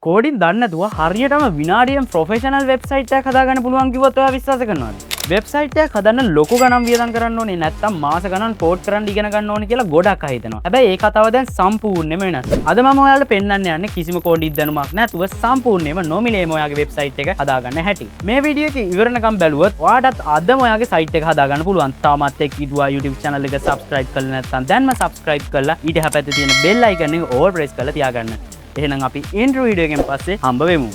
Coding දන්න නැතුව හරියටම විනාඩියෙන් ප්‍රොෆෙෂනල් වෙබ්සයිට් එකක් හදාගන්න පුළුවන් කිව්වොත් ඔයා විශ්වාස කරනවද? වෙබ්සයිට් එකක් හදන්න ලොකු ගණන් වියදම් කරන්න ඕනේ නැත්නම් මාස ගණන් කෝඩ් කරන්න ඉගෙන ගන්න ඕනේ කියලා ගොඩක් අය හිතනවා. හැබැයි ඒ කතාව දැන් සම්පූර්ණයෙන්ම වෙනස්. අද මම ඔයාලට පෙන්නන්න යන්නේ කිසිම කෝඩ් ඉදනුමක් නැතුව සම්පූර්ණයෙන්ම නොමිලේම ඔයාගේ වෙබ්සයිට් එක හදාගන්න හැටි. මේ වීඩියෝ එක ඉවරනකම් බැලුවොත් ඔයාටත් අදම ඔයාගේ සයිට් එක හදාගන්න පුළුවන්. තාමත් එක් ඉදුවා YouTube channel එක subscribe කරලා නැත්නම් දැන්ම subscribe කරලා ඊට හැපැත්තේ තියෙන bell icon එක all press කරලා තියාගන්න. එහෙනම් අපි intro video එකෙන් පස්සේ හම්බ වෙමු.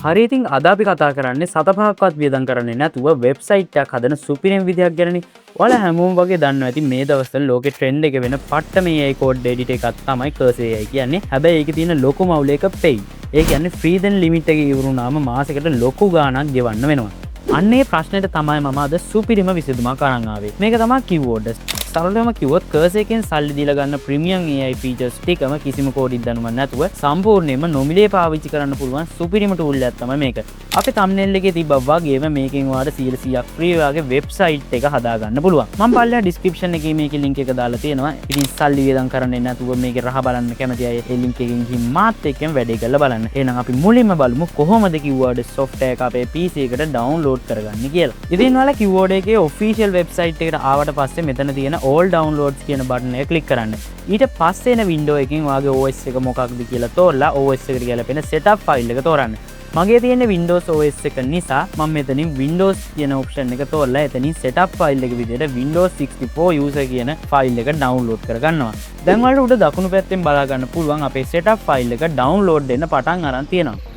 හරි ඉතින් අද අපි කතා කරන්නේ සතපහක්වත් වියදම් කරන්නේ නැතුව වෙබ්සයිට් එකක් හදන සුපිරිම විදියක් ගැනනේ. ඔයාලා හැමෝම වගේ දන්නවා ඇති මේ දවස්වල ලෝකේ ට්‍රෙන්ඩ් එක වෙන පට්ට මේ AI කෝඩ් එඩිට් එකක් තමයි Cursor AI කියන්නේ. හැබැයි ඒකේ තියෙන ලොකුම අවුල එක paid. ඒ කියන්නේ free then limit එක ඉවරුනාම මාසෙකට ලොකු ගාණක් ගෙවන්න වෙනවා. අන්නේ ප්‍රශ්නෙට තමයි මම අද සුපිරිම විසඳුමක් අරන් ආවේ. මේක තමයි keyword. සරලවම කිව්වොත් Cursor එකෙන් සල්ලි දීලා ගන්න ප්‍රීමියම් AI features ටිකම කිසිම කෝඩින් දැනුමක් නැතුව සම්පූර්ණයෙන්ම නොමිලේ පාවිච්චි කරන්න පුළුවන් සුපිරිම tool එකක් තමයි මේක. අපි thumbnail එකේ තිබ්බා වගේම මේකෙන් ඔයාලට 100%ක් free වගේ වෙබ්සයිට් එක හදාගන්න පුළුවන්. මම පල්ලෙහා description එකේ මේකේ link එක දාලා තියෙනවා. ඉතින් සල්ලි වියදම් කරන්නේ නැතුව මේකේ රහ බලන්න කැමති අය ඒ link එකෙන් ගිහින් මාත් එක්කම වැඩේ කරලා බලන්න. එහෙනම් අපි මුලින්ම බලමු කොහොමද keyword software එක අපේ PC එකට download කරගන්නේ කියලා. ඉතින් ඔයාලා keyword එකේ official website එකට ආවට පස්සේ මෙතන තියෙන all downloads කියන බටන් එක ක්ලික් කරන්න. ඊට පස්සේ එන window එකකින් ඔයාගේ OS එක මොකක්ද කියලා තෝරලා OS එකට ගැලපෙන setup file එක තෝරන්න. මගේ තියෙන Windows OS එක නිසා මම මෙතනින් Windows කියන option එක තෝරලා එතනින් setup file එක විදිහට Windows 64 user කියන file එක download කරගන්නවා. දැන් ඔයාලට උඩ දකුණු පැත්තෙන් බලා ගන්න පුළුවන් අපේ setup file එක download වෙන්න පටන් අරන් තියෙනවා.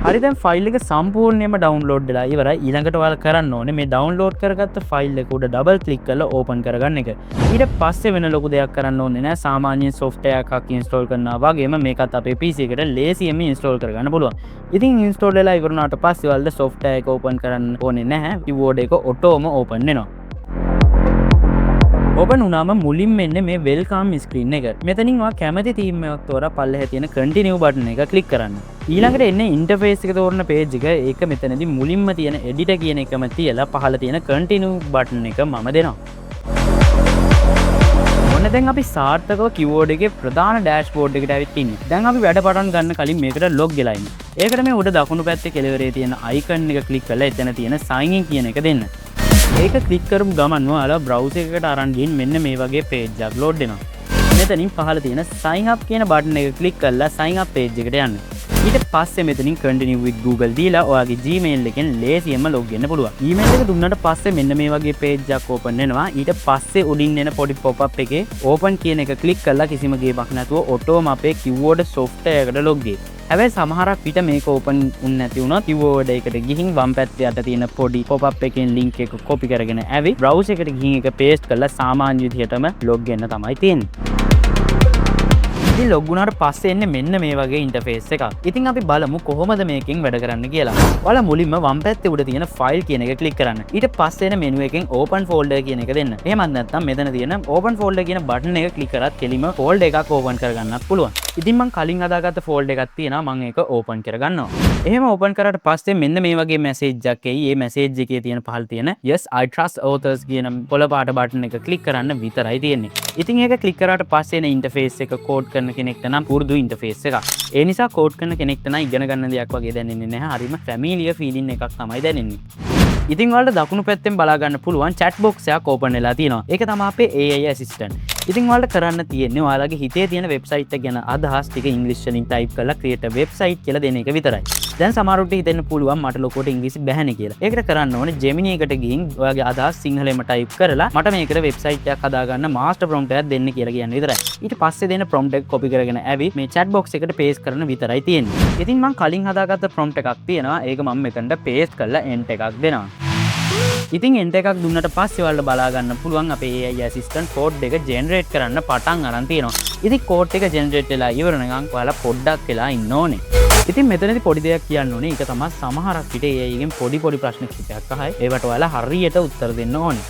හරි දැන් ෆයිල් එක සම්පූර්ණයෙන්ම ඩවුන්ලෝඩ් වෙලා ඉවරයි. ඊළඟට ඔයාලා කරන්න ඕනේ මේ ඩවුන්ලෝඩ් කරගත්ත ෆයිල් එක උඩ ඩබල් ක්ලික් කරලා ඕපන් කරගන්න එක. ඊට පස්සේ වෙන ලොකු දෙයක් කරන්න ඕනේ නෑ. සාමාන්‍ය software එකක් install කරනවා වගේම මේකත් අපේ PC එකට ලේසියෙන්ම install කරගන්න පුළුවන්. ඉතින් install වෙලා ඉවරනාට පස්සේ ඔයාලට software එක ඕපන් කරන්න ඕනේ නැහැ. keyboard එක ඔටෝම ඕපන් වෙනවා. ඕපන් වුණාම මුලින්ම එන්නේ මේ වෙල්කම් ස්ක්‍රීන් එක. මෙතනින් ඔයා කැමති තීම් එකක් තෝරලා පල්ලෙහා තියෙන කන්ටිනියු බටන් එක ක්ලික් කරන්න. ඊළඟට එන්නේ ඉන්ටර්ෆේස් එක තෝරන පේජ් එක. ඒක මෙතනදී මුලින්ම තියෙන එඩිටර් කියන එකම තියලා පහළ තියෙන කන්ටිනියු බටන් එක මම දෙනවා. ඔන්න දැන් අපි සාර්ථකව keyboard එකේ ප්‍රධාන dashboard එකට ඇවිත් ඉන්නේ. දැන් අපි වැඩ පටන් ගන්න කලින් මේකට log වෙලා ඉන්න. ඒකට මේ උඩ දකුණු පැත්තේ කෙළවරේ තියෙන icon එක ක්ලික් කරලා එතන තියෙන sign in කියන එක දෙන්න. ඒක ක්ලික් කරමු ගමන්ම ඔයාලා browser එකකට අරන් ගිහින් මෙන්න මේ වගේ page එකක් load වෙනවා. මෙතනින් පහළ තියෙන sign up කියන බටන් එක ක්ලික් කරලා sign up page එකට යන්න. ඊට පස්සේ මෙතනින් continue with Google දීලා ඔයාගේ Gmail එකෙන් ලේසියෙන්ම log වෙන්න පුළුවන්. email එක දුන්නාට පස්සේ මෙන්න මේ වගේ page එකක් open වෙනවා. ඊට පස්සේ උඩින් එන පොඩි pop up එකේ open කියන එක ක්ලික් කරලා කිසිම ගේමක් නැතුව ඔටෝම අපේ keyword software එකට log වෙයි. හැබැයි සමහරක් පිට මේක ඕපන් වුණ නැති වුණොත් keyword එකට ගිහින් වම් පැත්තේ යට තියෙන පොඩි pop up එකෙන් link එක copy කරගෙන ඇවි browser එකට ගිහින් ඒක paste කරලා සාමාන්‍ය විදිහටම log වෙන්න තමයි තියෙන්නේ. ඉතින් log වුණාට පස්සේ එන්නේ මෙන්න මේ වගේ interface එකක්. ඉතින් අපි බලමු කොහොමද මේකෙන් වැඩ කරන්න කියලා. ඔයාලා මුලින්ම වම් පැත්තේ උඩ තියෙන file කියන එක click කරන්න. ඊට පස්සේ එන menu එකෙන් open folder කියන එක දෙන්න. එහෙමත් නැත්නම් මෙතන තියෙන open folder කියන button එක click කරත් කෙලිම folder එකක් open කරගන්නත් පුළුවන්. ඉතින් මම කලින් හදාගත්ත folder එකක් තියෙනවා මම ඒක open කරගන්නවා. එහෙම open කරාට පස්සේ මෙන්න මේ වගේ message එකක් එයි. මේ message එකේ තියෙන පහළ තියෙන yes I trust authors කියන පොළ පාට button එක click කරන්න විතරයි තියෙන්නේ. ඉතින් ඒක click කරාට පස්සේ එන interface එක code කරන කෙනෙක්ට නම් පුරුදු interface එකක්. ඒ නිසා code කරන කෙනෙක්ට නම් ඉගෙන ගන්න දෙයක් වගේ දැනෙන්නේ නැහැ. හරිම familiar feeling එකක් තමයි දැනෙන්නේ. ඉතින් ඔයාලට දකුණු පැත්තෙන් බලා ගන්න පුළුවන් chat box එකක් open වෙලා තියෙනවා. ඒක තමයි අපේ AI assistant. ඉතින් ඔයාලට කරන්න තියෙන්නේ ඔයාලගේ හිතේ තියෙන වෙබ්සයිට් එක ගැන අදහස් ටික ඉංග්‍රීසි වලින් type කරලා create a website කියලා දෙන එක විතරයි. දැන් සමහරවිට හිතෙන්න පුළුවන් මට ලොකුවට ඉංග්‍රීසි බැහැනේ කියලා. ඒකට කරන්න ඕනේ Gemini එකට ගිහින් ඔයාගේ අදහස් සිංහලෙන්ම type කරලා මට මේකට වෙබ්සයිට් එකක් හදාගන්න master prompt එකක් දෙන්න කියලා කියන්න විතරයි. ඊට පස්සේ දෙන prompt එක copy කරගෙන ඇවි මේ chat box එකට paste කරන විතරයි තියෙන්නේ. ඉතින් මම කලින් හදාගත්ත prompt එකක් තියෙනවා. ඒක මම මෙතනට paste කරලා enter එකක් දෙනවා. ඉතින් enter එකක් දුන්නට පස්සේ ඔයාලට බලා ගන්න පුළුවන් අපේ AI assistant code එක generate කරන්න පටන් අරන් තියෙනවා. ඉතින් code එක generate වෙලා ඉවර වෙනකන් ඔයාලා පොඩ්ඩක් වෙලා ඉන්න ඕනේ. ඉතින් මෙතනදී පොඩි දෙයක් කියන්න ඕනේ. ඒක තමයි සමහරක් විට AI එකෙන් පොඩි ප්‍රශ්න කිහිපයක් අහයි. ඒවට ඔයාලා හරියට උත්තර දෙන්න ඕනේ.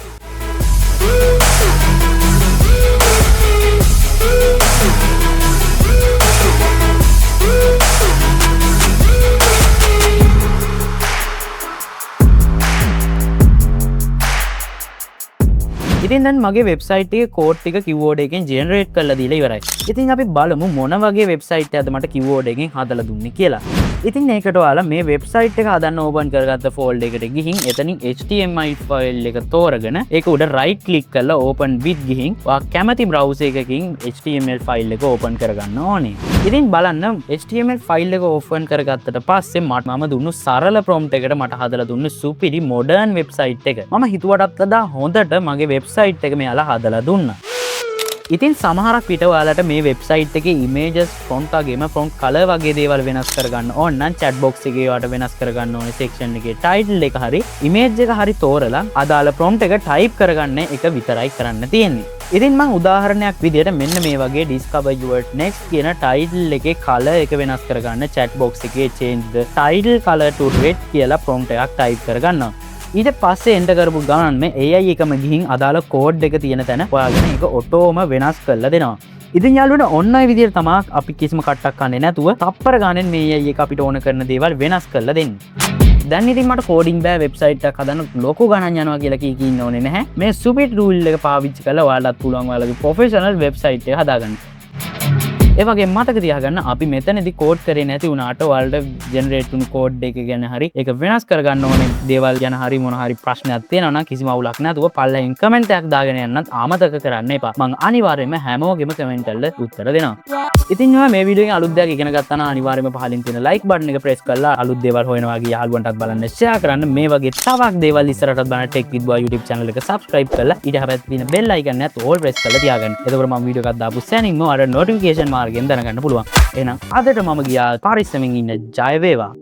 ඉතින් දැන් මගේ වෙබ්සයිට් එකේ කෝඩ් ටික කිව්වෝඩ් එකෙන් ජෙනරේට් කරලා දීලා ඉවරයි. ඉතින් අපි බලමු මොන වගේ වෙබ්සයිට් එකක්ද මට කිව්වෝඩ් එකෙන් හදලා දුන්නේ කියලා. ඉතින් ඒකට ඔයාලා මේ වෙබ්සයිට් එක හදන්න ඕපන් කරගත්ත ෆෝල්ඩර් එකට ගිහින් එතනින් HTML ෆයිල් එක තෝරගෙන ඒක උඩ රයිට් ක්ලික් කරලා open with ගිහින් ඔයා කැමති browser එකකින් HTML ෆයිල් එක ඕපන් කරගන්න ඕනේ. ඉතින් බලන්න HTML ෆයිල් එක ඕපන් කරගත්තට පස්සේ මම දුන්නු සරල prompt එකට මට හදලා දුන්නු සුපිරි modern වෙබ්සයිට් එක. මම හිතුවටත් වඩා හොඳට මගේ වෙබ්සයිට් එක මෙයාලා හදලා දුන්නා. ඉතින් සමහරක් විට ඔයාලට මේ වෙබ්සයිට් එකේ images font වගේම font color වගේ දේවල් වෙනස් කරගන්න ඕන නම් chat box එකේ ඔයාලට වෙනස් කරගන්න ඕනේ section එකේ title එක හරි image එක හරි තෝරලා අදාළ prompt එක type කරගන්න එක විතරයි කරන්න තියෙන්නේ. ඉතින් මම උදාහරණයක් විදිහට මෙන්න මේ වගේ discover your next කියන title එකේ color එක වෙනස් කරගන්න chat box එකේ change the title color to red කියලා prompt එකක් type කරගන්නවා. ඊට පස්සේ එන්ටර් කරපු ගමන් මේ AI එකම ගිහින් අදාළ කෝඩ් එක තියෙන තැන හොයාගෙන ඒක ඔටෝම වෙනස් කරලා දෙනවා. ඉතින් යාළුවනේ ඔන්න ඔය විදිහට තමයි අපි කිසිම කට්ටක් කන්නේ නැතුව තප්පර ගානෙන් මේ AI එක අපිට ඕන කරන දේවල් වෙනස් කරලා දෙන්නේ. දැන් ඉතින් මට කෝඩින් බෑ වෙබ්සයිට් එකක් හදන්න ලොකු ගණන් යනවා කියලා කීකින්න ඕනේ නැහැ. මේ සුපිරි ටූල් එක පාවිච්චි කරලා ඔයාලත් පුළුවන් ඔයාලගේ ප්‍රොෆෙෂනල් වෙබ්සයිට් එක හදාගන්න. ඒ වගේ මතක තියාගන්න අපි මෙතනදී කෝඩ් කරේ නැති වුණාට ඔයාලට ජෙනරේට් වුණු කෝඩ් එක ගැන හරි ඒක වෙනස් කරගන්න ඕනේ දේවල් ගැන හරි මොන හරි ප්‍රශ්නයක් තියෙනවා නම් කිසිම අවුලක් නැතුව පල්ලෙන් කමෙන්ට් එකක් දාගෙන යන්නත් අමතක කරන්න එපා. මම අනිවාර්යයෙන්ම හැමෝගෙම කමෙන්ට් වලට උත්තර දෙනවා. ඉතින් ඔයා මේ වීඩියෝ එකෙන් අලුත් දෙයක් ඉගෙන ගත්තා නම් අනිවාර්යයෙන්ම පහලින් තියෙන like button එක press කරලා අලුත් දේවල් හොයනවා වගේ යාළුවන්ටත් බලන්න share කරන්න. මේ වගේ තවක් දේවල් ඉස්සරහටත් බලන්න Tech with Boy YouTube channel එක subscribe කරලා ඊට හැබැයි තියෙන bell icon එකත් all press කරලා තියාගන්න. එතකොට මම වීඩියෝ එකක් දාපු සැනින්ම අර notification මාර්ගයෙන් දැනගන්න පුළුවන්. එහෙනම් අදට මම ගියා පරිස්සමෙන් ඉන්න ජය වේවා.